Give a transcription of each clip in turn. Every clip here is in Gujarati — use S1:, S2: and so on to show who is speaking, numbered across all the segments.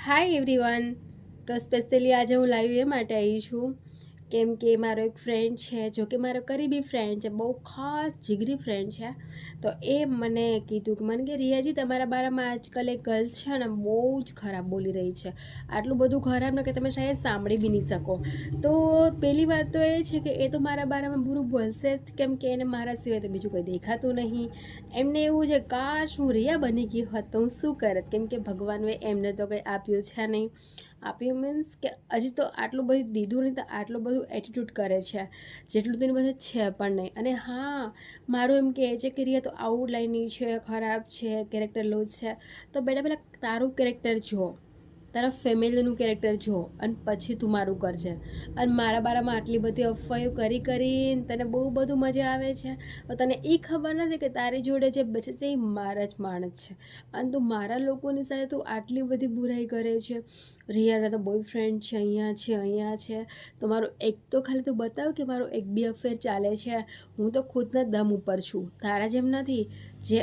S1: Hi everyone. તો સ્પેશિયલી આજે હું લાઈવ એ માટે આવી છું કેમ કે મારો એક ફ્રેન્ડ છે, જો કે મારો કરીબી ફ્રેન્ડ છે, બહુ ખાસ જીગરી ફ્રેન્ડ છે. તો એ મને કીધું કે મને કે રિયાજી તમારા બારામાં આજકાલ એક ગર્લ્સ છે ને બહુ જ ખરાબ બોલી રહી છે, આટલું બધું ખરાબ ને કે તમે શાયદ સાંભળી બી નહીં શકો. તો પહેલી વાત તો એ છે કે એ તો મારા બારામાં બુરું બોલશે જ, કેમ કે એને મારા સિવાય તો બીજું કોઈ દેખાતું નહીં. એમને એવું છે કાશ હું રિયા બની ગઈ હોત તો હું શું કરત, કેમ કે ભગવાને એમને તો કંઈ આપ્યું છે નહીં. આપ્યું મીન્સ કે હજી તો આટલું બધું દીધું નહીં તો આટલું બધું એટીટ્યૂડ કરે છે જેટલું તેની પાસે છે પણ નહીં. અને હા, મારું એમ કહે છે કે રિયા તો આઉટલાઇનની છે, ખરાબ છે, કેરેક્ટર લો છે. તો બેટા પહેલાં તારું કેરેક્ટર જો, તારા ફેમિલીનું કેરેક્ટર જો, અને પછી તું મારું કરજે. અને મારા બારામાં આટલી બધી અફવાઓ કરી કરીને તને બહુ બધું મજા આવે છે. તને એ ખબર નથી કે તારી જોડે જે બચે છે એ મારા જ માણસ છે, અને તું મારા લોકોની સાથે તું આટલી બધી બુરાઈ કરે છે. રિયાનો તો બોયફ્રેન્ડ છે, અહીંયા છે. તો મારું એક તો ખાલી તું બતાવ કે મારો એક બી અફેર ચાલે છે. હું તો ખુદના દમ ઉપર છું, તારા જેમ નથી જે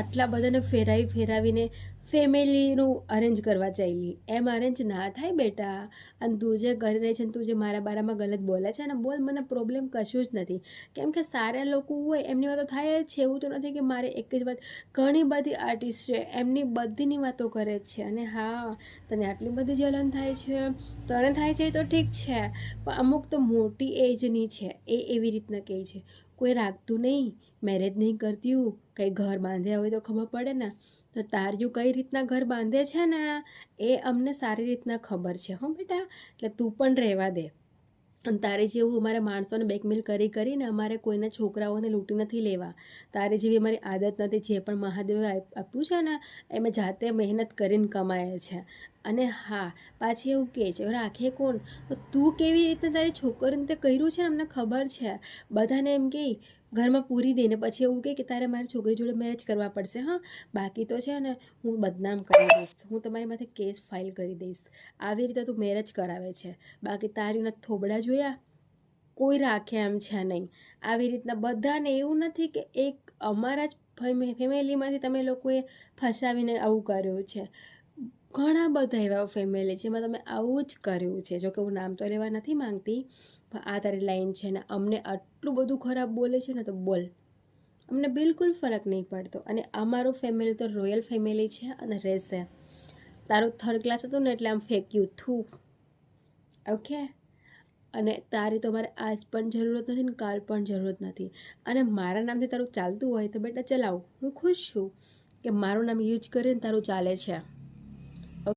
S1: આટલા બધાને ફેરાવીને ફેમિલીનું અરેન્જ કરવા ચાલી. એમ અરેન્જ ના થાય બેટા. અને તું જે કરી રહી છે ને તું જે મારા બારામાં ગલત બોલે છે ને, બોલ, મને પ્રોબ્લેમ કશું જ નથી. કેમ કે સારા લોકો હોય એમની વાતો થાય જ છે, એવું તો નથી કે મારે એક જ વાત. ઘણી બધી આર્ટિસ્ટ છે, એમની બધીની વાતો કરે જ છે. અને હા, તને આટલી બધી જલન થાય છે, તને થાય છે તો ઠીક છે, પણ અમુક તો મોટી એજની છે એ એવી રીતના કહે છે કોઈ રાખતું નહીં, મેરેજ નહીં કરતી હું, કંઈ ઘર બાંધ્યા હોય તો ખબર પડે ને. તો તાર્યું કઈ રીતના ઘર બાંધે છે ને એ અમને સારી રીતના ખબર છે હો બેટા. એટલે તું પણ રહેવા દે. અને તારે જેવું અમારે માણસોને બેકમેલ કરીને અમારે કોઈના છોકરાઓને લૂંટી નથી લેવા. તારે જેવી અમારી આદત નથી. જે પણ મહાદેવે આપ્યું છે ને એ મેં જાતે મહેનત કરીને કમાય છે. અને હા, પાછી એવું કહે છે રાખે કોણ, તો તું કેવી રીતે તારી છોકરીને તે કર્યું છે ને અમને ખબર છે. બધાને એમ કહે ઘરમાં પૂરી દઈને પછી એવું કહે કે તારે મારી છોકરી જોડે મેરેજ કરવા પડશે. હા, બાકી તો છે ને હું બદનામ કરી દઈશ, હું તમારી માથે કેસ ફાઇલ કરી દઈશ. આવી રીતે તું મેરેજ કરાવે છે, બાકી તારીના થોબડા જોયા કોઈ રાખે એમ છે નહીં. આવી રીતના બધાને એવું નથી કે એક અમારા જ ફેમિલીમાંથી તમે લોકોએ ફસાવીને આવું કર્યું છે. ઘણા બધા એવા ફેમિલી છે એમાં તમે આવું જ કર્યું છે. જોકે હું નામ તો લેવા નથી માંગતી, પણ આ તારી લાઈન છે ને અમને આટલું બધું ખરાબ બોલે છે ને તો બોલ, અમને બિલકુલ ફરક નહીં પડતો. અને અમારું ફેમિલી તો રોયલ ફેમિલી છે અને રહેશે. તારું થર્ડ ક્લાસ હતું ને એટલે આમ ફેંક્યું થૂ. ઓકે. અને તારી તો મારે આજ પણ જરૂરત નથી ને કાલ પણ જરૂરત નથી. અને મારા નામથી તારું ચાલતું હોય તો બેટા ચલાવ, હું ખુશ છું કે મારું નામ યુઝ કરીને તારું ચાલે છે.